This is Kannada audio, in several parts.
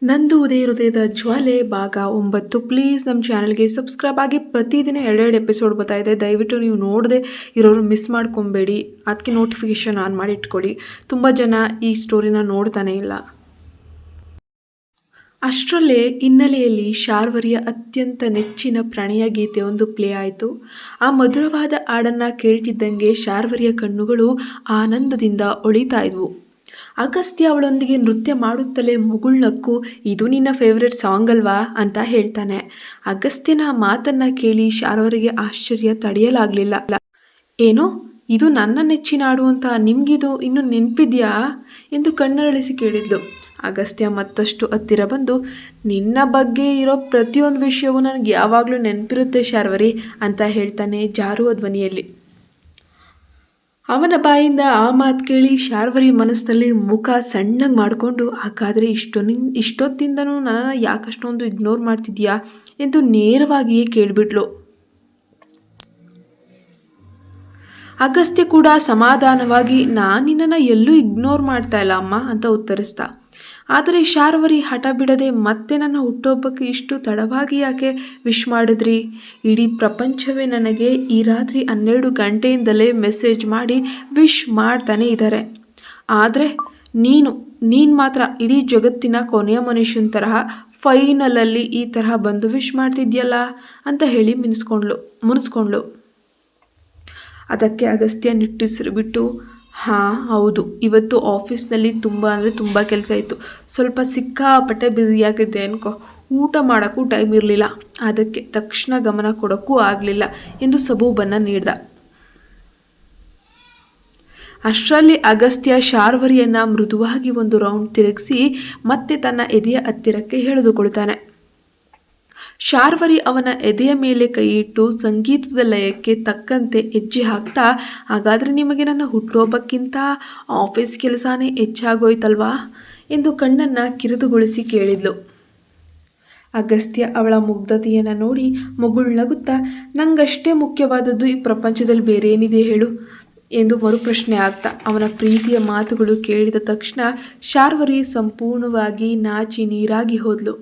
ನಂದು ಉದಯ ಹೃದಯದ ಜ್ವಾಲೆ ಭಾಗ 9. ಪ್ಲೀಸ್ ನಮ್ಮ ಚಾನಲ್ಗೆ ಸಬ್ಸ್ಕ್ರೈಬ್ ಆಗಿ. ಪ್ರತಿದಿನ ಎರಡೆರಡು ಎಪಿಸೋಡ್ ಬರ್ತಾಯಿದೆ. ದಯವಿಟ್ಟು ನೀವು ನೋಡದೆ ಇರೋರು ಮಿಸ್ ಮಾಡ್ಕೊಬೇಡಿ. ಅದಕ್ಕೆ ನೋಟಿಫಿಕೇಷನ್ ಆನ್ ಮಾಡಿ ಇಟ್ಕೊಳ್ಳಿ. ತುಂಬ ಜನ ಈ ಸ್ಟೋರಿನ ನೋಡ್ತಾನೆ ಇಲ್ಲ. ಅಷ್ಟರಲ್ಲೇ ಹಿನ್ನೆಲೆಯಲ್ಲಿ ಶಾರ್ವರಿಯ ಅತ್ಯಂತ ನೆಚ್ಚಿನ ಪ್ರಣಯ ಗೀತೆ ಒಂದು ಪ್ಲೇ ಆಯಿತು. ಆ ಮಧುರವಾದ ಹಾಡನ್ನು ಕೇಳ್ತಿದ್ದಂಗೆ ಶಾರ್ವರಿಯ ಕಣ್ಣುಗಳು ಆನಂದದಿಂದ ಹೊಳಿತಾ ಇದ್ವು. ಅಗಸ್ತ್ಯ ಅವಳೊಂದಿಗೆ ನೃತ್ಯ ಮಾಡುತ್ತಲೇ ಮುಗುಳ್ನಕ್ಕು, ಇದು ನಿನ್ನ ಫೇವ್ರೆಟ್ ಸಾಂಗ್ ಅಲ್ವಾ ಅಂತ ಹೇಳ್ತಾನೆ. ಅಗಸ್ತ್ಯನ ಮಾತನ್ನ ಕೇಳಿ ಶಾರ್ವರಿಗೆ ಆಶ್ಚರ್ಯ ತಡೆಯಲಾಗಲಿಲ್ಲ. ಏನೋ ಇದು ನನ್ನ ನೆಚ್ಚಿನ ಹಾಡು ಅಂತ ನಿಮ್ಗಿದು ಇನ್ನು ನೆನಪಿದ್ಯಾ ಎಂದು ಕಣ್ಣರಳಿಸಿ ಕೇಳಿದ್ಲು. ಅಗಸ್ತ್ಯ ಮತ್ತಷ್ಟು ಹತ್ತಿರ ಬಂದು, ನಿನ್ನ ಬಗ್ಗೆ ಇರೋ ಪ್ರತಿಯೊಂದು ವಿಷಯವೂ ನನಗೆ ಯಾವಾಗಲೂ ನೆನಪಿರುತ್ತೆ ಶಾರ್ವರಿ ಅಂತ ಹೇಳ್ತಾನೆ ಜಾರುವ ಧ್ವನಿಯಲ್ಲಿ. ಅವನ ಬಾಯಿಂದ ಆ ಮಾತು ಕೇಳಿ ಶಾರ್ವರಿ ಮನಸ್ಸಿನಲ್ಲಿ ಮುಖ ಸಣ್ಣಗೆ ಮಾಡಿಕೊಂಡು, ಹಾಗಾದರೆ ಇಷ್ಟೊತ್ತಿಂದನೂ ನನ್ನನ್ನು ಯಾಕಷ್ಟೊಂದು ಇಗ್ನೋರ್ ಮಾಡ್ತಿದ್ಯಾ ಎಂದು ನೇರವಾಗಿಯೇ ಕೇಳಿಬಿಟ್ಲು. ಅಗಸ್ತ್ಯ ಕೂಡ ಸಮಾಧಾನವಾಗಿ, ನಾನು ನಿನ್ನನ್ನು ಎಲ್ಲೂ ಇಗ್ನೋರ್ ಮಾಡ್ತಾ ಇಲ್ಲ ಅಮ್ಮ ಅಂತ ಉತ್ತರಿಸ್ದ. ಆದರೆ ಶಾರ್ವರಿ ಹಠ ಬಿಡದೆ, ಮತ್ತೆ ನನ್ನ ಹುಟ್ಟುಹಬ್ಬಕ್ಕೆ ಇಷ್ಟು ತಡವಾಗಿ ಯಾಕೆ ವಿಶ್ ಮಾಡಿದ್ರಿ? ಇಡೀ ಪ್ರಪಂಚವೇ ನನಗೆ ಈ ರಾತ್ರಿ 12 ಗಂಟೆಯಿಂದಲೇ ಮೆಸೇಜ್ ಮಾಡಿ ವಿಶ್ ಮಾಡ್ತಾನೆ ಇದ್ದಾರೆ. ಆದರೆ ನೀನು ಮಾತ್ರ ಇಡೀ ಜಗತ್ತಿನ ಕೊನೆಯ ಮನುಷ್ಯನ ತರಹ ಫೈನಲಲ್ಲಿ ಈ ತರಹ ಬಂದು ವಿಶ್ ಮಾಡ್ತಿದ್ಯಲ್ಲ ಅಂತ ಹೇಳಿ ಮುನಿಸ್ಕೊಂಡ್ಳು. ಅದಕ್ಕೆ ಅಗಸ್ತ್ಯ ನಿಟ್ಟುಸಿರು ಬಿಟ್ಟು, ಹಾಂ ಹೌದು, ಇವತ್ತು ಆಫೀಸ್ನಲ್ಲಿ ತುಂಬ ಕೆಲಸ ಇತ್ತು. ಸ್ವಲ್ಪ ಸಿಕ್ಕಾಪಟ್ಟೆ ಬ್ಯುಸಿಯಾಗಿದ್ದೆ ಅನ್ಕೋ. ಊಟ ಮಾಡೋಕ್ಕೂ ಟೈಮ್ ಇರಲಿಲ್ಲ. ಅದಕ್ಕೆ ತಕ್ಷಣ ಗಮನ ಕೊಡೋಕ್ಕೂ ಆಗಲಿಲ್ಲ ಎಂದು ಸಬೂಬನ್ನು ನೀಡ್ದ. ಅಷ್ಟರಲ್ಲಿ ಅಗಸ್ತ್ಯ ಶಾರ್ವರಿಯನ್ನು ಮೃದುವಾಗಿ ಒಂದು ರೌಂಡ್ ತಿರುಗಿಸಿ ಮತ್ತೆ ತನ್ನ ಎದೆಯ ಹತ್ತಿರಕ್ಕೆ ಎಳೆದುಕೊಳ್ತಾನೆ. ಶಾರ್ವರಿ ಅವನ ಎದೆಯ ಮೇಲೆ ಕೈಯಿಟ್ಟು ಸಂಗೀತದ ಲಯಕ್ಕೆ ತಕ್ಕಂತೆ ಹೆಜ್ಜೆ ಹಾಕ್ತಾ, ಹಾಗಾದರೆ ನಿಮಗೆ ನನ್ನ ಹುಟ್ಟುಹಬ್ಬಕ್ಕಿಂತ ಆಫೀಸ್ ಕೆಲಸನೇ ಹೆಚ್ಚಾಗೋಯ್ತಲ್ವಾ ಎಂದು ಕಣ್ಣನ್ನು ಕಿರಿದುಗೊಳಿಸಿ ಕೇಳಿದ್ಲು. ಅಗಸ್ತ್ಯ ಅವಳ ಮುಗ್ಧತೆಯನ್ನು ನೋಡಿ ಮುಗುಳ್ನಗುತ್ತಾ, ನಂಗಷ್ಟೇ ಮುಖ್ಯವಾದದ್ದು ಈ ಪ್ರಪಂಚದಲ್ಲಿ ಬೇರೆ ಏನಿದೆ ಹೇಳು ಎಂದು ಮರುಪ್ರಶ್ನೆ ಆಗ್ತಾ, ಅವನ ಪ್ರೀತಿಯ ಮಾತುಗಳು ಕೇಳಿದ ತಕ್ಷಣ ಶಾರ್ವರಿ ಸಂಪೂರ್ಣವಾಗಿ ನಾಚಿ ನೀರಾಗಿ ಹೋದ್ಲು.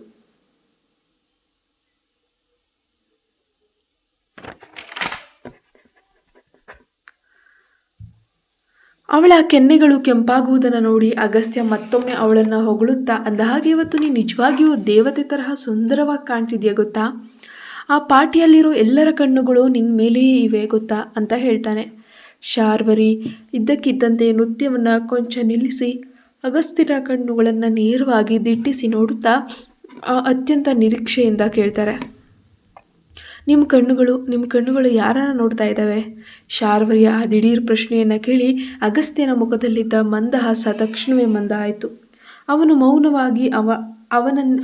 ಅವಳ ಕೆನ್ನೆಗಳು ಕೆಂಪಾಗುವುದನ್ನು ನೋಡಿ ಅಗಸ್ತ್ಯ ಮತ್ತೊಮ್ಮೆ ಅವಳನ್ನು ಹೊಗಳುತ್ತಾ, ಅಂದಹಾಗೆ ಇವತ್ತು ನೀನು ನಿಜವಾಗಿಯೂ ದೇವತೆ ತರಹ ಸುಂದರವಾಗಿ ಕಾಣ್ತಿದ್ಯಾ ಗೊತ್ತಾ? ಆ ಪಾರ್ಟಿಯಲ್ಲಿರೋ ಎಲ್ಲರ ಕಣ್ಣುಗಳು ನಿನ್ನ ಮೇಲೆಯೇ ಇವೆ ಗೊತ್ತಾ ಅಂತ ಹೇಳ್ತಾನೆ. ಶಾರ್ವರಿ ಇದ್ದಕ್ಕಿದ್ದಂತೆ ನೃತ್ಯವನ್ನು ಕೊಂಚ ನಿಲ್ಲಿಸಿ ಅಗಸ್ತ್ಯನ ಕಣ್ಣುಗಳನ್ನು ನೇರವಾಗಿ ದಿಟ್ಟಿಸಿ ನೋಡುತ್ತಾ ಅತ್ಯಂತ ನಿರೀಕ್ಷೆಯಿಂದ ಕೇಳ್ತಾರೆ, ನಿಮ್ಮ ಕಣ್ಣುಗಳು ಯಾರನ್ನ ನೋಡ್ತಾ ಇದ್ದಾವೆ? ಶಾರ್ವರಿಯ ಆ ದಿಢೀರ್ ಪ್ರಶ್ನೆಯನ್ನು ಕೇಳಿ ಅಗಸ್ತ್ಯನ ಮುಖದಲ್ಲಿದ್ದ ಮಂದಹಾಸ ತಕ್ಷಣವೇ ಮಂದ ಆಯಿತು. ಅವನು ಮೌನವಾಗಿ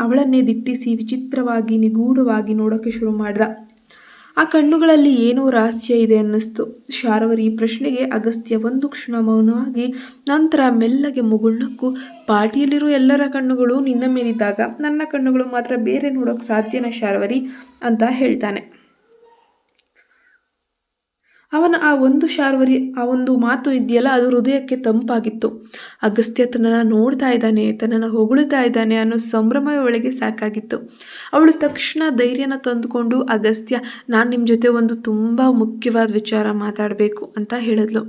ಅವಳನ್ನೇ ದಿಟ್ಟಿಸಿ ವಿಚಿತ್ರವಾಗಿ ನಿಗೂಢವಾಗಿ ನೋಡೋಕ್ಕೆ ಶುರು ಮಾಡ್ದ. ಆ ಕಣ್ಣುಗಳಲ್ಲಿ ಏನೋ ರಹಸ್ಯ ಇದೆ ಅನ್ನಿಸ್ತು. ಶಾರ್ವರಿ ಪ್ರಶ್ನೆಗೆ ಅಗಸ್ತ್ಯ ಒಂದು ಕ್ಷಣ ಮೌನವಾಗಿ ನಂತರ ಮೆಲ್ಲಗೆ ಮುಗುಳ್ನಕ್ಕು, ಪಾರ್ಟಿಯಲ್ಲಿರೋ ಎಲ್ಲರ ಕಣ್ಣುಗಳು ನಿನ್ನ ಮೇಲಿದ್ದಾಗ ನನ್ನ ಕಣ್ಣುಗಳು ಮಾತ್ರ ಬೇರೆ ನೋಡೋಕೆ ಸಾಧ್ಯನಾ ಶಾರ್ವರಿ ಅಂತ ಹೇಳ್ತಾನೆ. ಅವನ ಆ ಒಂದು ಮಾತು ಇದೆಯಲ್ಲ, ಅದು ಹೃದಯಕ್ಕೆ ತಂಪಾಗಿತ್ತು. ಅಗಸ್ತ್ಯ ತನ್ನನ್ನು ನೋಡ್ತಾ ಇದ್ದಾನೆ, ತನ್ನನ್ನು ಹೊಗಳುತ್ತಾ ಇದ್ದಾನೆ ಅನ್ನೋ ಸಂಭ್ರಮವೇ ಒಳಗೆ ಸಾಕಾಗಿತ್ತು. ಅವಳು ತಕ್ಷಣ ಧೈರ್ಯನ ತಂದುಕೊಂಡು, ಅಗಸ್ತ್ಯ, ನಾನು ನಿಮ್ಮ ಜೊತೆ ಒಂದು ತುಂಬ ಮುಖ್ಯವಾದ ವಿಚಾರ ಮಾತಾಡಬೇಕು ಅಂತ ಹೇಳಿದ್ಲು.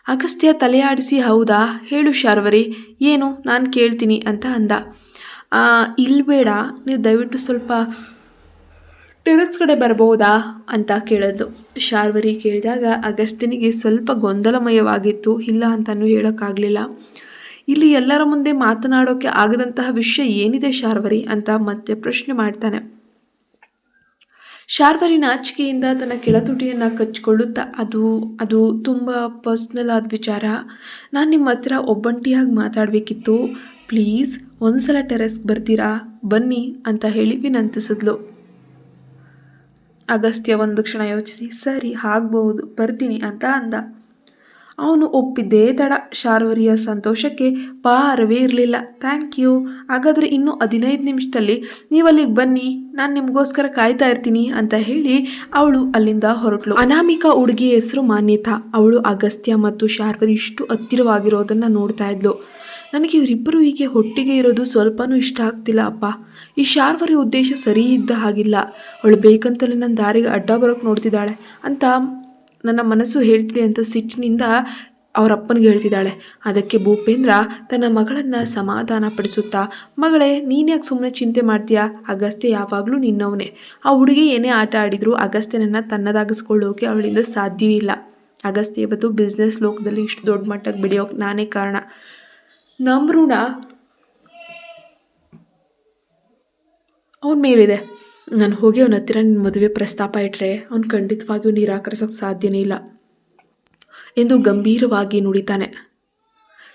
ಅಗಸ್ತ್ಯ ತಲೆಯಾಡಿಸಿ, ಹೌದಾ ಹೇಳು ಶಾರ್ವರಿ, ಏನು, ನಾನು ಕೇಳ್ತೀನಿ ಅಂತ ಅಂದ. ಇಲ್ಬೇಡ, ನೀವು ದಯವಿಟ್ಟು ಸ್ವಲ್ಪ ಟೆರೆಸ್ ಕಡೆ ಬರಬಹುದಾ ಅಂತ ಕೇಳಿದ್ಲು. ಶಾರ್ವರಿ ಕೇಳಿದಾಗ ಅಗಸ್ತ್ಯನಿಗೆ ಸ್ವಲ್ಪ ಗೊಂದಲಮಯವಾಗಿತ್ತು. ಇಲ್ಲ ಅಂತಲೂ ಹೇಳೋಕ್ಕಾಗಲಿಲ್ಲ. ಇಲ್ಲಿ ಎಲ್ಲರ ಮುಂದೆ ಮಾತನಾಡೋಕ್ಕೆ ಆಗದಂತಹ ವಿಷಯ ಏನಿದೆ ಶಾರ್ವರಿ ಅಂತ ಮತ್ತೆ ಪ್ರಶ್ನೆ ಮಾಡ್ತಾನೆ. ಶಾರ್ವರಿ ನಾಚಿಕೆಯಿಂದ ತನ್ನ ಕೆಳತುಟಿಯನ್ನು ಕಚ್ಕೊಳ್ಳುತ್ತಾ, ಅದು ತುಂಬ ಪರ್ಸ್ನಲ್ ಆದ ವಿಚಾರ. ನಾನು ನಿಮ್ಮ ಹತ್ರ ಒಬ್ಬಂಟಿಯಾಗಿ ಮಾತಾಡಬೇಕಿತ್ತು. ಪ್ಲೀಸ್ ಒಂದ್ಸಲ ಟೆರೆಸ್ಗೆ ಬರ್ತೀರಾ? ಬನ್ನಿ ಅಂತ ಹೇಳಿ ವಿನಂತಿಸಿದ್ಲು. ಅಗಸ್ತ್ಯ ಒಂದು ಕ್ಷಣ ಯೋಚಿಸಿ, ಸರಿ ಆಗ್ಬಹುದು, ಬರ್ತೀನಿ ಅಂತ ಅಂದ. ಅವನು ಒಪ್ಪಿದ್ದೇ ತಡ. ಶಾರ್ವರಿಯ ಸಂತೋಷಕ್ಕೆ ಪಾರವೇ ಇರಲಿಲ್ಲ. ಥ್ಯಾಂಕ್ ಯು, ಹಾಗಾದರೆ ಇನ್ನೂ 15 ನಿಮಿಷದಲ್ಲಿ ನೀವು ಅಲ್ಲಿಗೆ ಬನ್ನಿ, ನಾನು ನಿಮಗೋಸ್ಕರ ಕಾಯ್ತಾ ಇರ್ತೀನಿ ಅಂತ ಹೇಳಿ ಅವಳು ಅಲ್ಲಿಂದ ಹೊರಟಳು. ಅನಾಮಿಕಾ ಹುಡುಗಿಯ ಹೆಸರು ಮಾನ್ಯತಾ. ಅವಳು ಅಗಸ್ತ್ಯ ಮತ್ತು ಶಾರ್ವರಿ ಇಷ್ಟು ಹತ್ತಿರವಾಗಿರೋದನ್ನು ನೋಡ್ತಾ ಇದ್ಲು. ನನಗೆ ಇವರಿಬ್ಬರು ಹೀಗೆ ಒಟ್ಟಿಗೆ ಇರೋದು ಸ್ವಲ್ಪನೂ ಇಷ್ಟ ಆಗ್ತಿಲ್ಲ ಅಪ್ಪ. ಈ ಶಾರ್ವರಿ ಉದ್ದೇಶ ಸರಿ ಇದ್ದ ಹಾಗಿಲ್ಲ. ಅವಳು ಬೇಕಂತಲೇ ನನ್ನ ದಾರಿಗೆ ಅಡ್ಡ ಬರೋಕ್ಕೆ ನೋಡ್ತಿದ್ದಾಳೆ ಅಂತ ನನ್ನ ಮನಸ್ಸು ಹೇಳ್ತಿದೆ ಅಂತ ಸಿಟ್ಟಿನಿಂದ ಅವರ ಅಪ್ಪನಿಗೆ ಹೇಳ್ತಿದ್ದಾಳೆ. ಅದಕ್ಕೆ ಭೂಪೇಂದ್ರ ತನ್ನ ಮಗಳನ್ನು ಸಮಾಧಾನ ಪಡಿಸುತ್ತಾ, ಮಗಳೇ ನೀನ್ಯಾಕೆ ಸುಮ್ಮನೆ ಚಿಂತೆ ಮಾಡ್ತೀಯಾ? ಅಗಸ್ತ್ಯ ಯಾವಾಗಲೂ ನಿನ್ನವನೇ. ಆ ಹುಡುಗಿ ಏನೇ ಆಟ ಆಡಿದ್ರು ಅಗಸ್ತ್ಯನನ್ನು ತನ್ನದಾಗಿಸ್ಕೊಳ್ಳೋಕೆ ಅವಳಿಂದ ಸಾಧ್ಯವೇ ಇಲ್ಲ. ಅಗಸ್ತ್ಯ ಇವತ್ತು ಬಿಸ್ನೆಸ್ ಲೋಕದಲ್ಲಿ ಇಷ್ಟು ದೊಡ್ಡ ಮಟ್ಟಕ್ಕೆ ಬೆಳೆಯೋಕೆ ನಾನೇ ಕಾರಣ. ನಮ್ಮ ಋಣ ಅವನ ಮೇಲಿದೆ. ನಾನು ಹೋಗಿ ಅವನ ಹತ್ತಿರ ನಿನ್ನ ಮದುವೆ ಪ್ರಸ್ತಾಪ ಇಟ್ಟರೆ ಅವ್ನು ಖಂಡಿತವಾಗಿಯೂ ನಿರಾಕರಿಸೋಕೆ ಸಾಧ್ಯನೇ ಇಲ್ಲ ಎಂದು ಗಂಭೀರವಾಗಿ ನುಡಿತಾನೆ.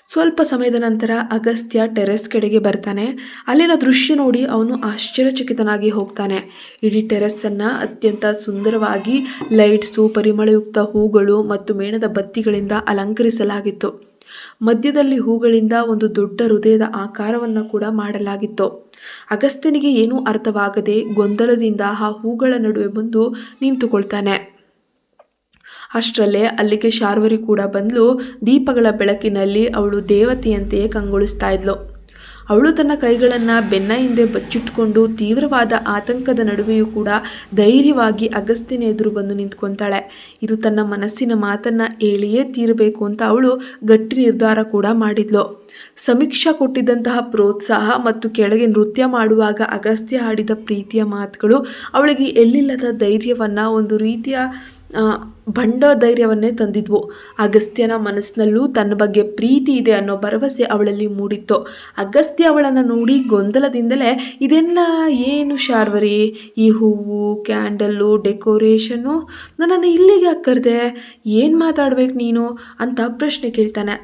ಸ್ವಲ್ಪ ಸಮಯದ ನಂತರ ಅಗಸ್ತ್ಯ ಟೆರೆಸ್ ಕಡೆಗೆ ಬರ್ತಾನೆ. ಅಲ್ಲಿನ ದೃಶ್ಯ ನೋಡಿ ಅವನು ಆಶ್ಚರ್ಯಚಕಿತನಾಗಿ ಹೋಗ್ತಾನೆ. ಇಡೀ ಟೆರೆಸ್ಸನ್ನು ಅತ್ಯಂತ ಸುಂದರವಾಗಿ ಲೈಟ್ಸು, ಪರಿಮಳಯುಕ್ತ ಹೂಗಳು ಮತ್ತು ಮೇಣದ ಬತ್ತಿಗಳಿಂದ ಅಲಂಕರಿಸಲಾಗಿತ್ತು. ಮಧ್ಯದಲ್ಲಿ ಹೂಗಳಿಂದ ಒಂದು ದೊಡ್ಡ ಹೃದಯದ ಆಕಾರವನ್ನು ಕೂಡ ಮಾಡಲಾಗಿತ್ತು. ಅಗಸ್ತ್ಯನಿಗೆ ಏನೂ ಅರ್ಥವಾಗದೆ ಗೊಂದಲದಿಂದ ಆ ಹೂಗಳ ನಡುವೆ ಬಂದು ನಿಂತುಕೊಳ್ತಾನೆ. ಅಷ್ಟರಲ್ಲೇ ಅಲ್ಲಿಗೆ ಶಾರ್ವರಿ ಕೂಡ ಬಂದ್ಲು. ದೀಪಗಳ ಬೆಳಕಿನಲ್ಲಿ ಅವಳು ದೇವತೆಯಂತೆಯೇ ಕಂಗೊಳಿಸ್ತಾ ಇದ್ಲು. ಅವಳು ತನ್ನ ಕೈಗಳನ್ನು ಬೆನ್ನ ಹಿಂದೆ ಬಚ್ಚಿಟ್ಕೊಂಡು ತೀವ್ರವಾದ ಆತಂಕದ ನಡುವೆಯೂ ಕೂಡ ಧೈರ್ಯವಾಗಿ ಅಗಸ್ತ್ಯನ ಎದುರು ಬಂದು ನಿಂತ್ಕೊತಾಳೆ. ಇದು ತನ್ನ ಮನಸ್ಸಿನ ಮಾತನ್ನು ಹೇಳಿಯೇ ತೀರಬೇಕು ಅಂತ ಅವಳು ಗಟ್ಟಿ ನಿರ್ಧಾರ ಕೂಡ ಮಾಡಿದ್ಲು. ಸಮೀಕ್ಷಾ ಕೊಟ್ಟಿದ್ದಂತಹ ಪ್ರೋತ್ಸಾಹ ಮತ್ತು ಕೆಳಗೆ ನೃತ್ಯ ಮಾಡುವಾಗ ಅಗಸ್ತ್ಯ ಆಡಿದ ಪ್ರೀತಿಯ ಮಾತುಗಳು ಅವಳಿಗೆ ಎಲ್ಲಿಲ್ಲದ ಧೈರ್ಯವನ್ನು, ಒಂದು ರೀತಿಯ ಬಂಡ ಧೈರ್ಯವನ್ನೇ ತಂದಿದ್ವು. ಅಗಸ್ತ್ಯನ ಮನಸ್ಸಿನಲ್ಲೂ ತನ್ನ ಬಗ್ಗೆ ಪ್ರೀತಿ ಇದೆ ಅನ್ನೋ ಭರವಸೆ ಅವಳಲ್ಲಿ ಮೂಡಿತ್ತು. ಅಗಸ್ತ್ಯ ಅವಳನ್ನು ನೋಡಿ ಗೊಂದಲದಿಂದಲೇ, ಇದೆಲ್ಲ ಏನು ಶಾರ್ವರಿ? ಈ ಹೂವು, ಕ್ಯಾಂಡಲ್ಲು, ಡೆಕೋರೇಷನ್ನು, ನನ್ನನ್ನು ಇಲ್ಲಿಗೆ ಕರೆದೆ, ಏನು ಮಾತಾಡ್ಬೇಕು ನೀನು ಅಂತ ಪ್ರಶ್ನೆ ಕೇಳ್ತಾನೆ.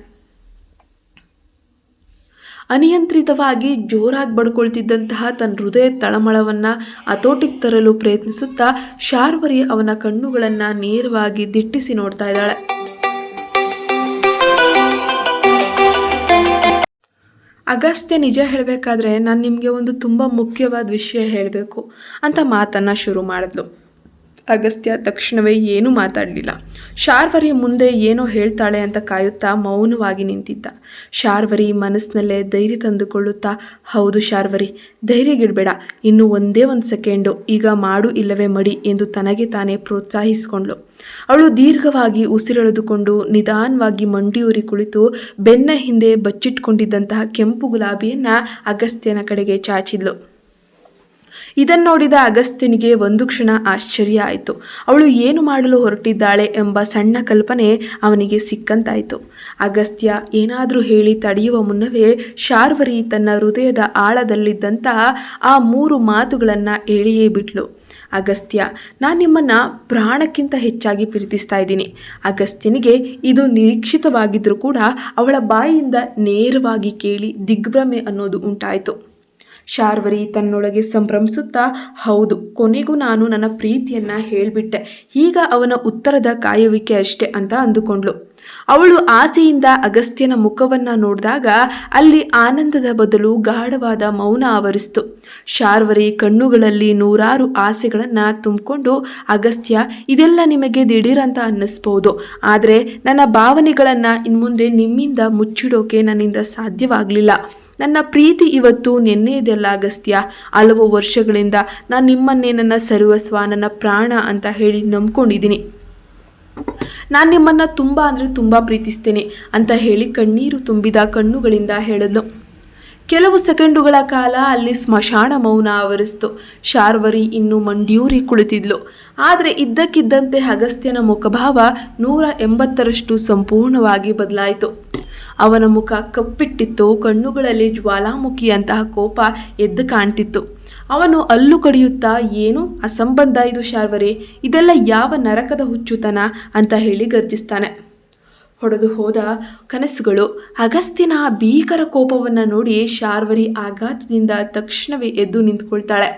ಅನಿಯಂತ್ರಿತವಾಗಿ ಜೋರಾಗಿ ಬಡ್ಕೊಳ್ತಿದ್ದಂತಹ ತನ್ನ ಹೃದಯ ತಳಮಳವನ್ನು ಹತೋಟಿಗೆ ತರಲು ಪ್ರಯತ್ನಿಸುತ್ತಾ ಶಾರ್ವರಿ ಅವನ ಕಣ್ಣುಗಳನ್ನು ನೇರವಾಗಿ ದಿಟ್ಟಿಸಿ ನೋಡ್ತಾ ಇದ್ದಾಳೆ. ಅಗಸ್ತ್ಯ, ನಿಜ ಹೇಳಬೇಕಾದ್ರೆ ನಾನು ನಿಮಗೆ ಒಂದು ತುಂಬ ಮುಖ್ಯವಾದ ವಿಷಯ ಹೇಳಬೇಕು ಅಂತ ಮಾತನ್ನು ಶುರು ಮಾಡಿದ್ಲು. ಅಗಸ್ತ್ಯ ತಕ್ಷಣವೇ ಏನೂ ಮಾತಾಡಲಿಲ್ಲ. ಶಾರ್ವರಿ ಮುಂದೆ ಏನೋ ಹೇಳ್ತಾಳೆ ಅಂತ ಕಾಯುತ್ತಾ ಮೌನವಾಗಿ ನಿಂತಿದ್ದ. ಶಾರ್ವರಿ ಮನಸ್ಸಿನಲ್ಲೇ ಧೈರ್ಯ ತಂದುಕೊಳ್ಳುತ್ತಾ, ಹೌದು ಶಾರ್ವರಿ, ಧೈರ್ಯಗಿಡಬೇಡ, ಇನ್ನು ಒಂದೇ ಒಂದು ಸೆಕೆಂಡು, ಈಗ ಮಾಡು ಇಲ್ಲವೇ ಮಡಿ ಎಂದು ತನಗೆ ತಾನೇ ಪ್ರೋತ್ಸಾಹಿಸಿಕೊಂಡ್ಳು. ಅವಳು ದೀರ್ಘವಾಗಿ ಉಸಿರೆಳೆದುಕೊಂಡು ನಿಧಾನವಾಗಿ ಮಂಡಿಯೂರಿ ಕುಳಿತು ಬೆನ್ನ ಹಿಂದೆ ಬಚ್ಚಿಟ್ಕೊಂಡಿದ್ದಂತಹ ಕೆಂಪು ಗುಲಾಬಿಯನ್ನು ಅಗಸ್ತ್ಯನ ಕಡೆಗೆ ಚಾಚಿದ್ಲು. ಇದನ್ನು ನೋಡಿದ ಅಗಸ್ತ್ಯನಿಗೆ ಒಂದು ಕ್ಷಣ ಆಶ್ಚರ್ಯ ಆಯಿತು. ಅವಳು ಏನು ಮಾಡಲು ಹೊರಟಿದ್ದಾಳೆ ಎಂಬ ಸಣ್ಣ ಕಲ್ಪನೆ ಅವನಿಗೆ ಸಿಕ್ಕಂತಾಯಿತು. ಅಗಸ್ತ್ಯ ಏನಾದರೂ ಹೇಳಿ ತಡೆಯುವ ಮುನ್ನವೇ ಶಾರ್ವರಿ ತನ್ನ ಹೃದಯದ ಆಳದಲ್ಲಿದ್ದಂತಹ ಆ 3 ಮಾತುಗಳನ್ನು ಹೇಳಿಯೇ ಬಿಟ್ಲು. ಅಗಸ್ತ್ಯ, ನಾನು ನಿಮ್ಮನ್ನು ಪ್ರಾಣಕ್ಕಿಂತ ಹೆಚ್ಚಾಗಿ ಪ್ರೀತಿಸ್ತಾ ಇದ್ದೀನಿ. ಅಗಸ್ತ್ಯನಿಗೆ ಇದು ನಿರೀಕ್ಷಿತವಾಗಿದ್ದರೂ ಕೂಡ ಅವಳ ಬಾಯಿಯಿಂದ ನೇರವಾಗಿ ಕೇಳಿ ದಿಗ್ಭ್ರಮೆ ಅನ್ನೋದು ಉಂಟಾಯಿತು. ಶಾರ್ವರಿ ತನ್ನೊಳಗೆ ಸಂಭ್ರಮಿಸುತ್ತಾ, ಹೌದು, ಕೊನೆಗೂ ನಾನು ನನ್ನ ಪ್ರೀತಿಯನ್ನು ಹೇಳಿಬಿಟ್ಟೆ, ಈಗ ಅವನ ಉತ್ತರದ ಕಾಯುವಿಕೆ ಅಷ್ಟೆ ಅಂತ ಅಂದುಕೊಂಡ್ಳು. ಅವಳು ಆಸೆಯಿಂದ ಅಗಸ್ತ್ಯನ ಮುಖವನ್ನು ನೋಡಿದಾಗ ಅಲ್ಲಿ ಆನಂದದ ಬದಲು ಗಾಢವಾದ ಮೌನ ಆವರಿಸಿತು. ಶಾರ್ವರಿ ಕಣ್ಣುಗಳಲ್ಲಿ ನೂರಾರು ಆಸೆಗಳನ್ನು ತುಂಬಿಕೊಂಡು, ಅಗಸ್ತ್ಯ, ಇದೆಲ್ಲ ನಿಮಗೆ ದಿಢೀರಂತ ಅನ್ನಿಸ್ಬೋದು, ಆದರೆ ನನ್ನ ಭಾವನೆಗಳನ್ನು ಇನ್ಮುಂದೆ ನಿಮ್ಮಿಂದ ಮುಚ್ಚಿಡೋಕೆ ನನ್ನಿಂದ ಸಾಧ್ಯವಾಗಲಿಲ್ಲ. ನನ್ನ ಪ್ರೀತಿ ಇವತ್ತು ನೆನ್ನೆಯದೆಲ್ಲ ಅಗಸ್ತ್ಯ. ಹಲವು ವರ್ಷಗಳಿಂದ ನಾನು ನಿಮ್ಮನ್ನೇ ನನ್ನ ಸರ್ವಸ್ವ, ನನ್ನ ಪ್ರಾಣ ಅಂತ ಹೇಳಿ ನಂಬ್ಕೊಂಡಿದ್ದೀನಿ. ನಾನು ನಿಮ್ಮನ್ನು ತುಂಬ ಅಂದರೆ ತುಂಬ ಪ್ರೀತಿಸ್ತೇನೆ ಅಂತ ಹೇಳಿ ಕಣ್ಣೀರು ತುಂಬಿದ ಕಣ್ಣುಗಳಿಂದ ಹೇಳಿದ್ಲು. ಕೆಲವು ಸೆಕೆಂಡುಗಳ ಕಾಲ ಅಲ್ಲಿ ಸ್ಮಶಾನ ಮೌನ ಆವರಿಸಿತು. ಶಾರ್ವರಿ ಇನ್ನು ಮಂಡ್ಯೂರಿ ಕುಳಿತಿದ್ಲು. ಆದರೆ ಇದ್ದಕ್ಕಿದ್ದಂತೆ ಅಗಸ್ತ್ಯನ ಮುಖಭಾವ 180ರಷ್ಟು ಸಂಪೂರ್ಣವಾಗಿ ಬದಲಾಯಿತು. ಅವನ ಮುಖ ಕಪ್ಪಿಟ್ಟಿತ್ತು. ಕಣ್ಣುಗಳಲ್ಲಿ ಜ್ವಾಲಾಮುಖಿಯಂತಹ ಕೋಪ ಎದ್ದು ಕಾಣ್ತಿತ್ತು. ಅವನು ಹಲ್ಲು ಕಡಿಯುತ್ತಾ, ಏನು ಅಸಂಬಂಧ ಇದು ಶಾರ್ವರಿ, ಇದೆಲ್ಲ ಯಾವ ನರಕದ ಹುಚ್ಚುತನ ಅಂತ ಹೇಳಿ ಗರ್ಜಿಸ್ತಾನೆ. ಹೊಡೆದು ಹೋದ ಕನಸುಗಳು. ಅಗಸ್ತ್ಯನ ಭೀಕರ ಕೋಪವನ್ನು ನೋಡಿ ಶಾರ್ವರಿ ಆಘಾತದಿಂದ ತಕ್ಷಣವೇ ಎದ್ದು ನಿಂತ್ಕೊಳ್ತಾಳೆ.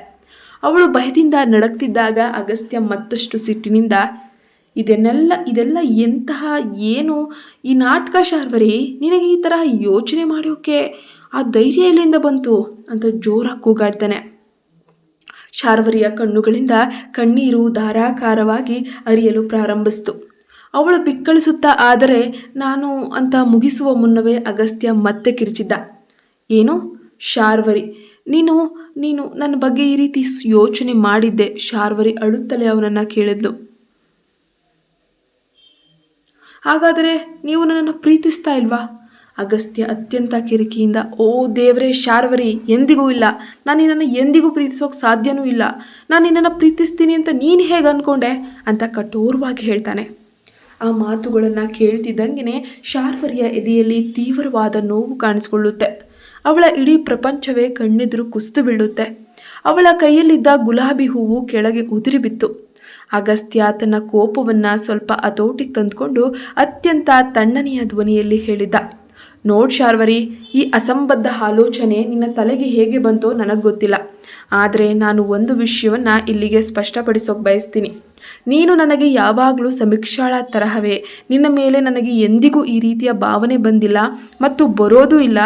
ಅವಳು ಭಯದಿಂದ ನಡಕ್ತಿದ್ದಾಗ ಅಗಸ್ತ್ಯ ಮತ್ತಷ್ಟು ಸಿಟ್ಟಿನಿಂದ, ಇದೆಲ್ಲ ಎಂತಹ ಏನು ಈ ನಾಟಕ ಶಾರ್ವರಿ, ನಿನಗೆ ಈ ಥರ ಯೋಚನೆ ಮಾಡೋಕೆ ಆ ಧೈರ್ಯ ಎಲ್ಲಿಂದ ಬಂತು ಅಂತ ಜೋರಾಗಿ ಕೂಗಾಡ್ತಾನೆ. ಶಾರ್ವರಿಯ ಕಣ್ಣುಗಳಿಂದ ಕಣ್ಣೀರು ಧಾರಾಕಾರವಾಗಿ ಹರಿಯಲು ಪ್ರಾರಂಭಿಸಿತು. ಅವಳು ಬಿಕ್ಕಳಿಸುತ್ತಾ ಆದರೆ ನಾನು ಅಂತ ಮುಗಿಸುವ ಮುನ್ನವೇ ಅಗಸ್ತ್ಯ ಮತ್ತೆ ಕಿರಿಚಿದ್ದ. ಏನು? ಶಾರ್ವರಿ, ನೀನು ನೀನು ನನ್ನ ಬಗ್ಗೆ ಈ ರೀತಿ ಯೋಚನೆ ಮಾಡಿದ್ದೆ? ಶಾರ್ವರಿ ಅಳುತ್ತಲೇ ಅವನನ್ನು ಕೇಳಿದ್ಲು. ಹಾಗಾದರೆ ನೀವು ನನ್ನನ್ನು ಪ್ರೀತಿಸ್ತಾ ಇಲ್ವಾ? ಅಗಸ್ತ್ಯ ಅತ್ಯಂತ ಕಿರಿಕಿಯಿಂದ, ಓ ದೇವರೇ ಶಾರ್ವರಿ, ಎಂದಿಗೂ ಇಲ್ಲ. ನಾನು ನಿನ್ನನ್ನು ಎಂದಿಗೂ ಪ್ರೀತಿಸೋಕೆ ಸಾಧ್ಯನೂ ಇಲ್ಲ. ನಾನು ನಿನ್ನನ್ನು ಪ್ರೀತಿಸ್ತೀನಿ ಅಂತ ನೀನು ಹೇಗೆ ಅಂದ್ಕೊಂಡೆ ಅಂತ ಕಠೋರವಾಗಿ ಹೇಳ್ತಾನೆ. ಆ ಮಾತುಗಳನ್ನು ಕೇಳ್ತಿದ್ದಂಗೆ ಶಾರ್ವರಿಯ ಎದೆಯಲ್ಲಿ ತೀವ್ರವಾದ ನೋವು ಕಾಣಿಸ್ಕೊಳ್ಳುತ್ತೆ. ಅವಳ ಇಡೀ ಪ್ರಪಂಚವೇ ಕಣ್ಣೆದುರು ಕುಸಿದು ಬೀಳುತ್ತೆ. ಅವಳ ಕೈಯಲ್ಲಿದ್ದ ಗುಲಾಬಿ ಹೂವು ಕೆಳಗೆ ಉದುರಿ ಬಿತ್ತು. ಅಗಸ್ತ್ಯ ತನ್ನ ಕೋಪವನ್ನು ಸ್ವಲ್ಪ ಹತೋಟಿಗೆ ತಂದುಕೊಂಡು ಅತ್ಯಂತ ತಣ್ಣನೆಯ ಧ್ವನಿಯಲ್ಲಿ ಹೇಳಿದ್ದ, ನೋಡ್ ಶಾರ್ವರಿ, ಈ ಅಸಂಬದ್ಧ ಆಲೋಚನೆ ನಿನ್ನ ತಲೆಗೆ ಹೇಗೆ ಬಂತೋ ನನಗೆ ಗೊತ್ತಿಲ್ಲ. ಆದರೆ ನಾನು ಒಂದು ವಿಷಯವನ್ನು ಇಲ್ಲಿಗೆ ಸ್ಪಷ್ಟಪಡಿಸೋಕೆ ಬಯಸ್ತೀನಿ. ನೀನು ನನಗೆ ಯಾವಾಗಲೂ ಸಮೀಕ್ಷಾಳ ತರಹವೇ. ನಿನ್ನ ಮೇಲೆ ನನಗೆ ಎಂದಿಗೂ ಈ ರೀತಿಯ ಭಾವನೆ ಬಂದಿಲ್ಲ ಮತ್ತು ಬರೋದೂ ಇಲ್ಲ.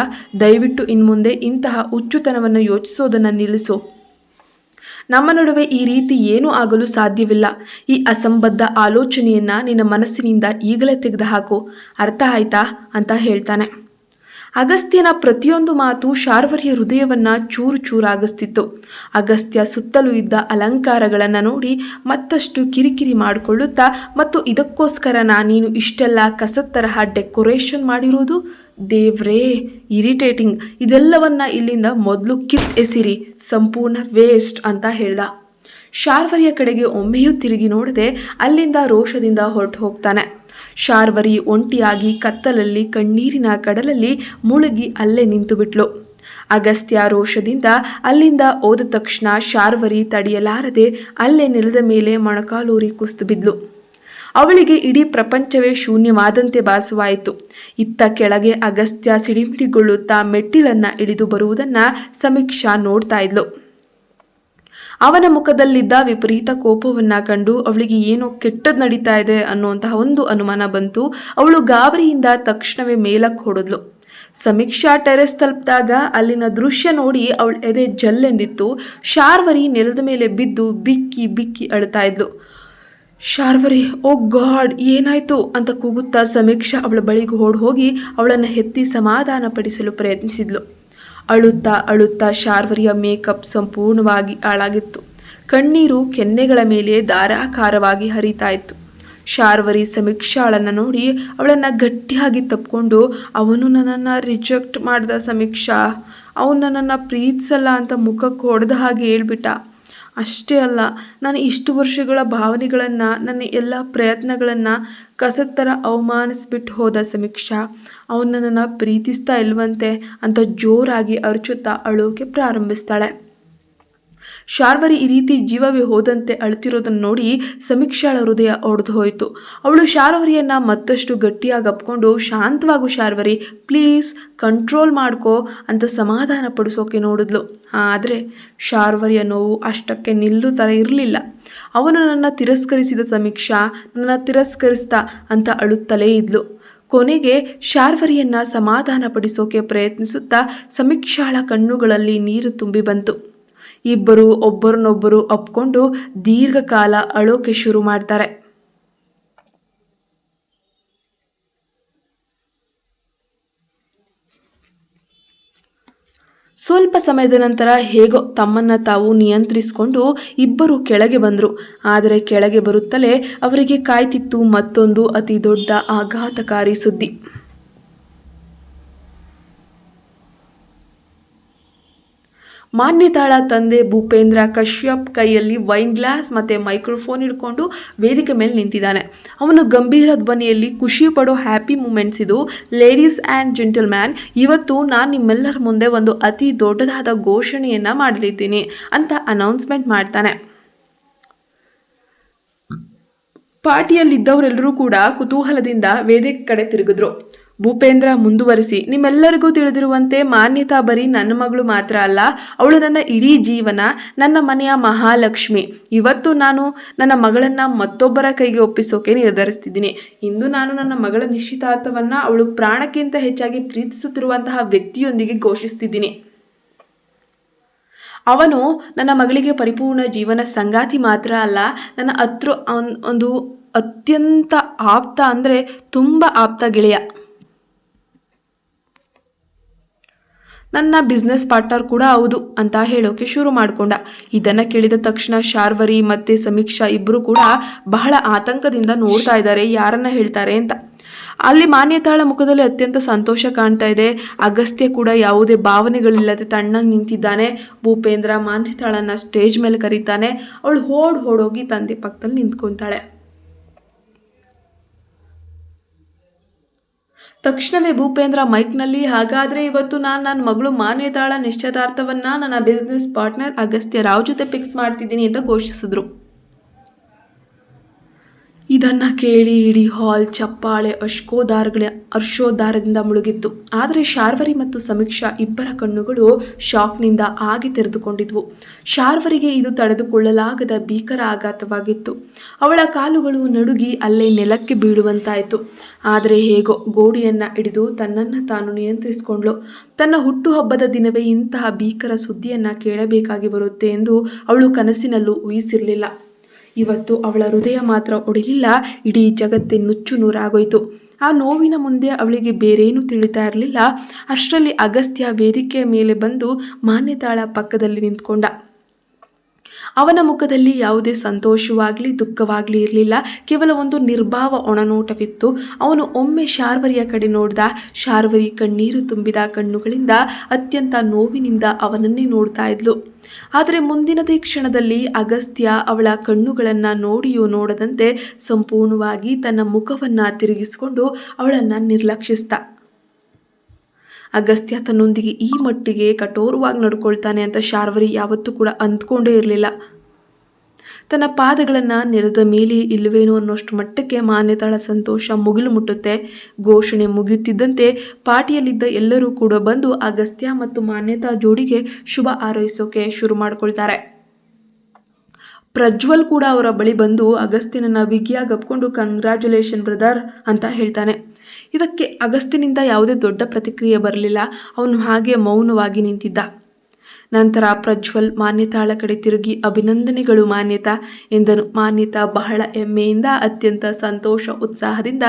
ದಯವಿಟ್ಟು ಇನ್ಮುಂದೆ ಇಂತಹ ಹುಚ್ಚುತನವನ್ನು ಯೋಚಿಸೋದನ್ನು ನಿಲ್ಲಿಸು. ನಮ್ಮ ನಡುವೆ ಈ ರೀತಿ ಏನೂ ಆಗಲು ಸಾಧ್ಯವಿಲ್ಲ. ಈ ಅಸಂಬದ್ಧ ಆಲೋಚನೆಯನ್ನು ನಿನ್ನ ಮನಸ್ಸಿನಿಂದ ಈಗಲೇ ತೆಗೆದುಹಾಕು. ಅರ್ಥ ಆಯ್ತಾ ಅಂತ ಹೇಳ್ತಾನೆ. ಅಗಸ್ತ್ಯನ ಪ್ರತಿಯೊಂದು ಮಾತು ಶಾರ್ವರಿಯ ಹೃದಯವನ್ನು ಚೂರು ಚೂರಾಗಿಸ್ತಿತ್ತು. ಅಗಸ್ತ್ಯ ಸುತ್ತಲೂ ಇದ್ದ ಅಲಂಕಾರಗಳನ್ನು ನೋಡಿ ಮತ್ತಷ್ಟು ಕಿರಿಕಿರಿ ಮಾಡಿಕೊಳ್ಳುತ್ತಾ, ಮತ್ತು ಇದಕ್ಕೋಸ್ಕರನಾ ನೀನು ಇಷ್ಟೆಲ್ಲ ಕಸದ ತರಹ ಡೆಕೋರೇಷನ್ ಮಾಡಿರೋದು? ದೇವ್ರೇ, ಇರಿಟೇಟಿಂಗ್. ಇದೆಲ್ಲವನ್ನ ಇಲ್ಲಿಂದ ಮೊದಲು ಎಸಿರಿ, ಸಂಪೂರ್ಣ ವೇಸ್ಟ್ ಅಂತ ಹೇಳ್ದ. ಶಾರ್ವರಿಯ ಕಡೆಗೆ ಒಮ್ಮೆಯೂ ತಿರುಗಿ ನೋಡದೆ ಅಲ್ಲಿಂದ ರೋಷದಿಂದ ಹೊರಟು ಹೋಗ್ತಾನೆ. ಶಾರ್ವರಿ ಒಂಟಿಯಾಗಿ ಕತ್ತಲಲ್ಲಿ ಕಣ್ಣೀರಿನ ಕಡಲಲ್ಲಿ ಮುಳುಗಿ ಅಲ್ಲೇ ನಿಂತು ಬಿಟ್ಲು. ಅಗಸ್ತ್ಯ ರೋಷದಿಂದ ಅಲ್ಲಿಂದ ಹೋದ ತಕ್ಷಣ ಶಾರ್ವರಿ ತಡೆಯಲಾರದೆ ಅಲ್ಲೇ ನೆಲದ ಮೇಲೆ ಮೊಣಕಾಲೂರಿ ಕುಸಿದು ಬಿದ್ಲು. ಅವಳಿಗೆ ಇಡೀ ಪ್ರಪಂಚವೇ ಶೂನ್ಯವಾದಂತೆ ಭಾಸವಾಯಿತು. ಇತ್ತ ಕೆಳಗೆ ಅಗಸ್ತ್ಯ ಸಿಡಿಮಿಡಿಗೊಳ್ಳುತ್ತಾ ಮೆಟ್ಟಿಲನ್ನು ಇಳಿದು ಬರುವುದನ್ನು ಸಮೀಕ್ಷಾ ನೋಡ್ತಾ ಇದ್ಲು. ಅವನ ಮುಖದಲ್ಲಿದ್ದ ವಿಪರೀತ ಕೋಪವನ್ನು ಕಂಡು ಅವಳಿಗೆ ಏನೋ ಕೆಟ್ಟದ್ದು ನಡೀತಾ ಇದೆ ಅನ್ನುವಂತಹ ಒಂದು ಅನುಮಾನ ಬಂತು. ಅವಳು ಗಾಬರಿಯಿಂದ ತಕ್ಷಣವೇ ಮೇಲಕ್ಕೆ ಹೊಡೆದ್ಲು. ಸಮೀಕ್ಷಾ ಟೆರೆಸ್ ತಲುಪಿದಾಗ ಅಲ್ಲಿನ ದೃಶ್ಯ ನೋಡಿ ಅವಳ ಎದೆ ಜಲ್ಲೆಂದಿತ್ತು. ಶಾರ್ವರಿ ನೆಲದ ಮೇಲೆ ಬಿದ್ದು ಬಿಕ್ಕಿ ಬಿಕ್ಕಿ ಅಳ್ತಾ ಇದ್ಲು. ಶಾರ್ವರಿ, ಓ ಗಾಡ್, ಏನಾಯ್ತು ಅಂತ ಕೂಗುತ್ತಾ ಸಮೀಕ್ಷಾ ಅವಳ ಬಳಿಗೆ ಹೋಗಿ ಅವಳನ್ನು ಎತ್ತಿ ಸಮಾಧಾನ ಪಡಿಸಲು ಪ್ರಯತ್ನಿಸಿದ್ಲು. ಅಳುತ್ತಾ ಅಳುತ್ತಾ ಶಾರ್ವರಿಯ ಮೇಕಪ್ ಸಂಪೂರ್ಣವಾಗಿ ಹಾಳಾಗಿತ್ತು. ಕಣ್ಣೀರು ಕೆನ್ನೆಗಳ ಮೇಲೆ ಧಾರಾಕಾರವಾಗಿ ಹರಿತಾ ಇತ್ತು. ಶಾರ್ವರಿ ಸಮೀಕ್ಷಾಳನ್ನು ನೋಡಿ ಅವಳನ್ನು ಗಟ್ಟಿಯಾಗಿ ತಪ್ಪಿಕೊಂಡು, ಅವನು ನನ್ನನ್ನು ರಿಜೆಕ್ಟ್ ಮಾಡಿದ ಸಮೀಕ್ಷಾ, ಅವನು ನನ್ನನ್ನು ಪ್ರೀತಿಸಲ್ಲ ಅಂತ ಮುಖಕ್ಕೆ ಹೊಡೆದ ಹಾಗೆ ಹೇಳ್ಬಿಟ್ಟ. ಅಷ್ಟೇ ಅಲ್ಲ, ನಾನು ಇಷ್ಟು ವರ್ಷಗಳ ಭಾವನೆಗಳನ್ನು, ನನ್ನ ಎಲ್ಲ ಪ್ರಯತ್ನಗಳನ್ನು ಕಸದ ಥರ ಅವಮಾನಿಸ್ಬಿಟ್ಟು ಹೋದ ಸಮೀಕ್ಷಾ. ಅವನು ನನ್ನನ್ನು ಪ್ರೀತಿಸ್ತಾ ಇಲ್ವಂತೆ ಅಂತ ಜೋರಾಗಿ ಅರಚುತ್ತಾ ಅಳೋಕೆ ಪ್ರಾರಂಭಿಸ್ತಾಳೆ. ಶಾರ್ವರಿ ಈ ರೀತಿ ಜೀವವೇ ಹೋದಂತೆ ಅಳ್ತಿರೋದನ್ನು ನೋಡಿ ಸಮೀಕ್ಷಾಳ ಹೃದಯ ಒಡೆದು ಹೋಯಿತು. ಅವಳು ಶಾರ್ವರಿಯನ್ನು ಮತ್ತಷ್ಟು ಗಟ್ಟಿಯಾಗಿ ಅಪ್ಕೊಂಡು, ಶಾಂತವಾಗು ಶಾರ್ವರಿ, ಪ್ಲೀಸ್ ಕಂಟ್ರೋಲ್ ಮಾಡ್ಕೋ ಅಂತ ಸಮಾಧಾನ ಪಡಿಸೋಕೆ ನೋಡಿದ್ಲು. ಆದರೆ ಶಾರ್ವರಿಯ ನೋವು ಅಷ್ಟಕ್ಕೆ ನಿಲ್ಲೋ ಥರ ಇರಲಿಲ್ಲ. ಅವನು ನನ್ನ ತಿರಸ್ಕರಿಸಿದ ಸಮೀಕ್ಷಾ, ನನ್ನ ತಿರಸ್ಕರಿಸ್ತಾ ಅಂತ ಅಳುತ್ತಲೇ ಇದ್ಲು. ಕೊನೆಗೆ ಶಾರ್ವರಿಯನ್ನು ಸಮಾಧಾನ ಪಡಿಸೋಕೆ ಪ್ರಯತ್ನಿಸುತ್ತಾ ಸಮೀಕ್ಷಾಳ ಕಣ್ಣುಗಳಲ್ಲಿ ನೀರು ತುಂಬಿ ಬಂತು. ಇಬ್ಬರು ಒಬ್ಬರನ್ನೊಬ್ಬರು ಅಪ್ಕೊಂಡು ದೀರ್ಘಕಾಲ ಅಳೋಕೆ ಶುರು ಮಾಡ್ತಾರೆ. ಸ್ವಲ್ಪ ಸಮಯದ ನಂತರ ಹೇಗೋ ತಮ್ಮನ್ನು ತಾವು ನಿಯಂತ್ರಿಸಿಕೊಂಡು ಇಬ್ಬರು ಕೆಳಗೆ ಬಂದರು. ಆದರೆ ಕೆಳಗೆ ಬರುತ್ತಲೇ ಅವರಿಗೆ ಕಾಯ್ತಿತ್ತು ಮತ್ತೊಂದು ಅತಿ ದೊಡ್ಡ ಆಘಾತಕಾರಿ ಸುದ್ದಿ. ಮಾನ್ಯತಾಳ ತಂದೆ ಭೂಪೇಂದ್ರ ಕಶ್ಯಪ್ ಕೈಯಲ್ಲಿ ವೈನ್ ಗ್ಲಾಸ್ ಮತ್ತು ಮೈಕ್ರೋಫೋನ್ ಹಿಡ್ಕೊಂಡು ವೇದಿಕೆ ಮೇಲೆ ನಿಂತಿದ್ದಾನೆ. ಅವನು ಗಂಭೀರ ಧ್ವನಿಯಲ್ಲಿ, ಖುಷಿ ಪಡೋ ಹ್ಯಾಪಿ ಮೂಮೆಂಟ್ಸ್ ಇದು. ಲೇಡೀಸ್ ಆ್ಯಂಡ್ ಜೆಂಟಲ್ಮ್ಯಾನ್, ಇವತ್ತು ನಾನು ನಿಮ್ಮೆಲ್ಲರ ಮುಂದೆ ಒಂದು ಅತಿ ದೊಡ್ಡದಾದ ಘೋಷಣೆಯನ್ನು ಮಾಡಲಿದ್ದೀನಿ ಅಂತ ಅನೌನ್ಸ್ಮೆಂಟ್ ಮಾಡ್ತಾನೆ. ಪಾರ್ಟಿಯಲ್ಲಿದ್ದವರೆಲ್ಲರೂ ಕೂಡ ಕುತೂಹಲದಿಂದ ವೇದಿಕೆ ಕಡೆ ತಿರುಗಿದ್ರು. ಭೂಪೇಂದ್ರ ಮುಂದುವರಿಸಿ, ನಿಮ್ಮೆಲ್ಲರಿಗೂ ತಿಳಿದಿರುವಂತೆ ಮಾನ್ಯತಾ ಬರೀ ನನ್ನ ಮಗಳು ಮಾತ್ರ ಅಲ್ಲ, ಅವಳು ನನ್ನ ಇಡೀ ಜೀವನ, ನನ್ನ ಮನೆಯ ಮಹಾಲಕ್ಷ್ಮಿ. ಇವತ್ತು ನಾನು ನನ್ನ ಮಗಳನ್ನು ಮತ್ತೊಬ್ಬರ ಕೈಗೆ ಒಪ್ಪಿಸೋಕೆ ನಿರ್ಧರಿಸ್ತಿದ್ದೀನಿ. ಇಂದು ನಾನು ನನ್ನ ಮಗಳ ನಿಶ್ಚಿತಾರ್ಥವನ್ನು ಅವಳು ಪ್ರಾಣಕ್ಕಿಂತ ಹೆಚ್ಚಾಗಿ ಪ್ರೀತಿಸುತ್ತಿರುವಂತಹ ವ್ಯಕ್ತಿಯೊಂದಿಗೆ ಘೋಷಿಸ್ತಿದ್ದೀನಿ. ಅವನು ನನ್ನ ಮಗಳಿಗೆ ಪರಿಪೂರ್ಣ ಜೀವನ ಸಂಗಾತಿ ಮಾತ್ರ ಅಲ್ಲ, ನನ್ನ ಒಂದು ಅತ್ಯಂತ ಆಪ್ತ ಅಂದರೆ ತುಂಬ ಆಪ್ತ ಗೆಳೆಯ. ನನ್ನ ಬಿಸ್ನೆಸ್ ಪಾರ್ಟ್ನರ್ ಕೂಡ ಹೌದು ಅಂತ ಹೇಳೋಕೆ ಶುರು ಮಾಡಿಕೊಂಡ. ಇದನ್ನು ಕೇಳಿದ ತಕ್ಷಣ ಶಾರ್ವರಿ ಮತ್ತು ಸಮೀಕ್ಷಾ ಇಬ್ಬರು ಕೂಡ ಬಹಳ ಆತಂಕದಿಂದ ನೋಡ್ತಾ ಇದ್ದಾರೆ ಯಾರನ್ನ ಹೇಳ್ತಾರೆ ಅಂತ. ಅಲ್ಲಿ ಮಾನ್ಯತಾಳ ಮುಖದಲ್ಲಿ ಅತ್ಯಂತ ಸಂತೋಷ ಕಾಣ್ತಾ ಇದೆ. ಅಗಸ್ತ್ಯ ಕೂಡ ಯಾವುದೇ ಭಾವನೆಗಳಿಲ್ಲದೆ ತಣ್ಣಗೆ ನಿಂತಿದ್ದಾನೆ. ಭೂಪೇಂದ್ರ ಮಾನ್ಯತಾಳನ್ನ ಸ್ಟೇಜ್ ಮೇಲೆ ಕರೀತಾನೆ. ಅವಳು ಓಡೋಗಿ ತಂದೆ ಪಕ್ಕದಲ್ಲಿ ನಿಂತ್ಕೊಂತಾಳೆ. ತಕ್ಷಣವೇ ಭೂಪೇಂದ್ರ ಮೈಕ್ನಲ್ಲಿ, ಹಾಗಾದರೆ ಇವತ್ತು ನಾನು ನನ್ನ ಮಗಳು ಮಾನ್ಯತಾಳ ನಿಶ್ಚಿತಾರ್ಥವನ್ನು ನನ್ನ ಬಿಸ್ನೆಸ್ ಪಾರ್ಟ್ನರ್ ಅಗಸ್ತ್ಯ ರಾವ್ ಜೊತೆ ಫಿಕ್ಸ್ ಮಾಡ್ತಿದ್ದೀನಿ ಅಂತ ಘೋಷಿಸಿದ್ರು. ಇದನ್ನು ಕೇಳಿ ಇಡೀ ಹಾಲ್ ಚಪ್ಪಾಳೆ ಹರ್ಷೋದ್ಧಾರದಿಂದ ಮುಳುಗಿತ್ತು. ಆದರೆ ಶಾರ್ವರಿ ಮತ್ತು ಸಮೀಕ್ಷಾ ಇಬ್ಬರ ಕಣ್ಣುಗಳು ಶಾಕ್ನಿಂದ ಆಗಿ ತೆರೆದುಕೊಂಡಿದ್ವು. ಶಾರ್ವರಿಗೆ ಇದು ತಡೆದುಕೊಳ್ಳಲಾಗದ ಭೀಕರ ಆಘಾತವಾಗಿತ್ತು. ಅವಳ ಕಾಲುಗಳು ನಡುಗಿ ಅಲ್ಲೇ ನೆಲಕ್ಕೆ ಬೀಳುವಂತಾಯಿತು. ಆದರೆ ಹೇಗೋ ಗೋಡೆಯನ್ನು ಹಿಡಿದು ತನ್ನನ್ನು ತಾನು ನಿಯಂತ್ರಿಸಿಕೊಂಡ್ಳು. ತನ್ನ ಹುಟ್ಟುಹಬ್ಬದ ದಿನವೇ ಇಂತಹ ಭೀಕರ ಸುದ್ದಿಯನ್ನು ಕೇಳಬೇಕಾಗಿ ಬರುತ್ತೆ ಎಂದು ಅವಳು ಕನಸಿನಲ್ಲೂ ಊಹಿಸಿರಲಿಲ್ಲ. ಇವತ್ತು ಅವಳ ಹೃದಯ ಮಾತ್ರ ಒಡಿಲಿಲ್ಲ, ಇಡೀ ಜಗತ್ತೇ ನುಚ್ಚು ನೂರಾಗೋಯ್ತು. ಆ ನೋವಿನ ಮುಂದೆ ಅವಳಿಗೆ ಬೇರೇನೂ ತಿಳಿತಾ ಇರಲಿಲ್ಲ. ಅಷ್ಟರಲ್ಲಿ ಅಗಸ್ತ್ಯ ವೇದಿಕೆಯ ಮೇಲೆ ಬಂದು ಮಾನ್ಯತಾಳ ಪಕ್ಕದಲ್ಲಿ ನಿಂತ್ಕೊಂಡ. ಅವನ ಮುಖದಲ್ಲಿ ಯಾವುದೇ ಸಂತೋಷವಾಗಲಿ ದುಃಖವಾಗಲಿ ಇರಲಿಲ್ಲ. ಕೇವಲ ಒಂದು ನಿರ್ಭಾವ ಒಣನೋಟವಿತ್ತು. ಅವನು ಒಮ್ಮೆ ಶಾರ್ವರಿಯ ಕಡೆ ನೋಡಿದ. ಶಾರ್ವರಿ ಕಣ್ಣೀರು ತುಂಬಿದ ಕಣ್ಣುಗಳಿಂದ ಅತ್ಯಂತ ನೋವಿನಿಂದ ಅವನನ್ನೇ ನೋಡ್ತಾ ಇದ್ಲು. ಆದರೆ ಮುಂದಿನದೇ ಕ್ಷಣದಲ್ಲಿ ಅಗಸ್ತ್ಯ ಅವಳ ಕಣ್ಣುಗಳನ್ನು ನೋಡಿಯೂ ನೋಡದಂತೆ ಸಂಪೂರ್ಣವಾಗಿ ತನ್ನ ಮುಖವನ್ನು ತಿರುಗಿಸಿಕೊಂಡು ಅವಳನ್ನು ನಿರ್ಲಕ್ಷಿಸಿದ. ಅಗಸ್ತ್ಯ ತನ್ನೊಂದಿಗೆ ಈ ಮಟ್ಟಿಗೆ ಕಠೋರವಾಗಿ ನಡ್ಕೊಳ್ತಾನೆ ಅಂತ ಶಾರ್ವರಿ ಯಾವತ್ತೂ ಕೂಡ ಅಂದ್ಕೊಂಡೇ ಇರಲಿಲ್ಲ. ತನ್ನ ಪಾದಗಳನ್ನು ನೆಲದ ಮೇಲೆ ಇಲ್ಲವೇನೋ ಅನ್ನೋಷ್ಟು ಮಟ್ಟಕ್ಕೆ ಮಾನ್ಯತಾಳ ಸಂತೋಷ ಮುಗಿಲು ಮುಟ್ಟುತ್ತೆ. ಘೋಷಣೆ ಮುಗಿಯುತ್ತಿದ್ದಂತೆ ಪಾರ್ಟಿಯಲ್ಲಿದ್ದ ಎಲ್ಲರೂ ಕೂಡ ಬಂದು ಅಗಸ್ತ್ಯ ಮತ್ತು ಮಾನ್ಯತಾ ಜೋಡಿಗೆ ಶುಭ ಹಾರೈಸೋಕೆ ಶುರು ಮಾಡ್ಕೊಳ್ತಾರೆ. ಪ್ರಜ್ವಲ್ ಕೂಡ ಅವರ ಬಳಿ ಬಂದು ಅಗಸ್ತ್ಯನನ್ನ ಬಿಗಿಯಾಗಿ ಅಪ್ಕೊಂಡು ಕಂಗ್ರ್ಯಾಚುಲೇಷನ್ ಬ್ರದರ್ ಅಂತ ಹೇಳ್ತಾನೆ. ಇದಕ್ಕೆ ಅಗಸ್ತ್ಯನಿಂದ ಯಾವುದೇ ದೊಡ್ಡ ಪ್ರತಿಕ್ರಿಯೆ ಬರಲಿಲ್ಲ. ಅವನು ಹಾಗೆ ಮೌನವಾಗಿ ನಿಂತಿದ್ದ. ನಂತರ ಪ್ರಜ್ವಲ್ ಮಾನ್ಯತಾಳ ಕಡೆ ತಿರುಗಿ ಅಭಿನಂದನೆಗಳು ಮಾನ್ಯತಾ ಎಂದನು. ಮಾನ್ಯತಾ ಬಹಳ ಹೆಮ್ಮೆಯಿಂದ ಅತ್ಯಂತ ಸಂತೋಷ ಉತ್ಸಾಹದಿಂದ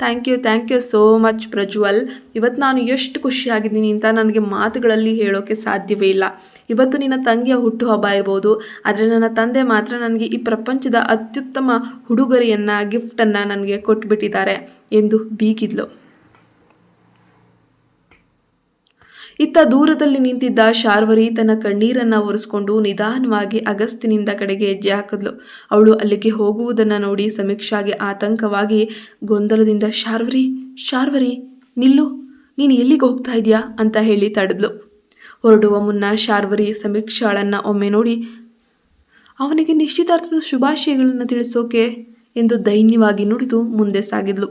thank you so much Prajwal. ಇವತ್ತು ನಾನು ಎಷ್ಟು ಖುಷಿಯಾಗಿದ್ದೀನಿ ಅಂತ ನನಗೆ ಮಾತುಗಳಲ್ಲಿ ಹೇಳೋಕ್ಕೆ ಸಾಧ್ಯವೇ ಇಲ್ಲ. ಇವತ್ತು ನಿನ್ನ ತಂಗಿಯ ಹುಟ್ಟುಹಬ್ಬ ಇರ್ಬೋದು, ಆದರೆ ನನ್ನ ತಂದೆ ಮಾತ್ರ ನನಗೆ ಈ ಪ್ರಪಂಚದ ಅತ್ಯುತ್ತಮ ಉಡುಗೊರೆಯನ್ನು ಗಿಫ್ಟನ್ನು ನನಗೆ ಕೊಟ್ಬಿಟ್ಟಿದ್ದಾರೆ ಎಂದು ಬೀಗಿದ್ಲು. ಇತ್ತ ದೂರದಲ್ಲಿ ನಿಂತಿದ್ದ ಶಾರ್ವರಿ ತನ್ನ ಕಣ್ಣೀರನ್ನು ಒರೆಸ್ಕೊಂಡು ನಿಧಾನವಾಗಿ ಅಗಸ್ತ್ಯನಿಂದ ಕಡೆಗೆ ಹೆಜ್ಜೆ ಹಾಕಿದ್ಲು. ಅವಳು ಅಲ್ಲಿಗೆ ಹೋಗುವುದನ್ನು ನೋಡಿ ಸಮೀಕ್ಷಾಗೆ ಆತಂಕವಾಗಿ ಗೊಂದಲದಿಂದ ಶಾರ್ವರಿ ನಿಲ್ಲು, ನೀನು ಎಲ್ಲಿಗೆ ಹೋಗ್ತಾ ಇದೆಯಾ ಅಂತ ಹೇಳಿ ತಡೆದ್ಲು. ಹೊರಡುವ ಮುನ್ನ ಶಾರ್ವರಿ ಸಮೀಕ್ಷಾಳನ್ನು ಒಮ್ಮೆ ನೋಡಿ ಅವನಿಗೆ ನಿಶ್ಚಿತಾರ್ಥದ ಶುಭಾಶಯಗಳನ್ನು ತಿಳಿಸೋಕೆ ಎಂದು ದೈನ್ಯವಾಗಿ ನುಡಿದು ಮುಂದೆ ಸಾಗಿದ್ಲು.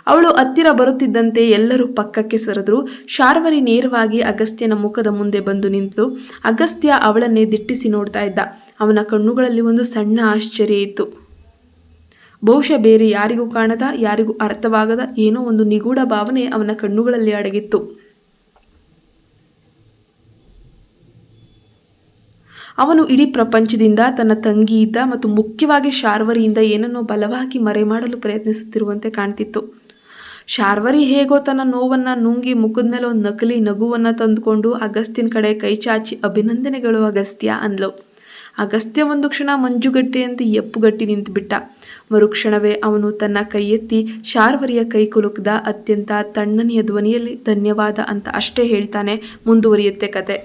ಅವಳು ಹತ್ತಿರ ಬರುತ್ತಿದ್ದಂತೆ ಎಲ್ಲರೂ ಪಕ್ಕಕ್ಕೆ ಸರಿದ್ರು. ಶಾರ್ವರಿ ನೇರವಾಗಿ ಅಗಸ್ತ್ಯನ ಮುಖದ ಮುಂದೆ ಬಂದು ನಿಂತು ಅಗಸ್ತ್ಯ ಅವಳನ್ನೇ ದಿಟ್ಟಿಸಿ ನೋಡ್ತಾ ಇದ್ದ. ಅವನ ಕಣ್ಣುಗಳಲ್ಲಿ ಒಂದು ಸಣ್ಣ ಆಶ್ಚರ್ಯ ಇತ್ತು. ಬಹುಶಃ ಬೇರೆ ಯಾರಿಗೂ ಕಾಣದ, ಯಾರಿಗೂ ಅರ್ಥವಾಗದ ಏನೋ ಒಂದು ನಿಗೂಢ ಭಾವನೆ ಅವನ ಕಣ್ಣುಗಳಲ್ಲಿ ಅಡಗಿತ್ತು. ಅವನು ಇಡೀ ಪ್ರಪಂಚದಿಂದ ತನ್ನ ತಂಗಿಯಿಂದ ಮತ್ತು ಮುಖ್ಯವಾಗಿ ಶಾರ್ವರಿಯಿಂದ ಏನನ್ನೋ ಬಲವಾಗಿ ಮರೆಮಾಡಲು ಪ್ರಯತ್ನಿಸುತ್ತಿರುವಂತೆ ಕಾಣ್ತಿತ್ತು. ಶಾರ್ವರಿ ಹೇಗೋ ತನ್ನ ನೋವನ್ನು ನುಂಗಿ ಮುಖದ ಮೇಲೆ ಒಂದು ನಕಲಿ ನಗುವನ್ನು ತಂದುಕೊಂಡು ಅಗಸ್ತ್ಯನ ಕಡೆ ಕೈ ಚಾಚಿ ಅಭಿನಂದನೆಗಳು ಅಗಸ್ತ್ಯ ಅಂದ್ಲು. ಅಗಸ್ತ್ಯ ಒಂದು ಕ್ಷಣ ಮಂಜುಗಟ್ಟೆಯಂತೆ ಎಪ್ಪುಗಟ್ಟಿ ನಿಂತುಬಿಟ್ಟ. ಮರುಕ್ಷಣವೇ ಅವನು ತನ್ನ ಕೈ ಎತ್ತಿ ಶಾರ್ವರಿಯ ಕೈ ಕುಲುಕದ ಅತ್ಯಂತ ತಣ್ಣನೆಯ ಧ್ವನಿಯಲ್ಲಿ ಧನ್ಯವಾದ ಅಂತ ಅಷ್ಟೇ ಹೇಳ್ತಾನೆ. ಮುಂದುವರಿಯುತ್ತೆ ಕತೆ.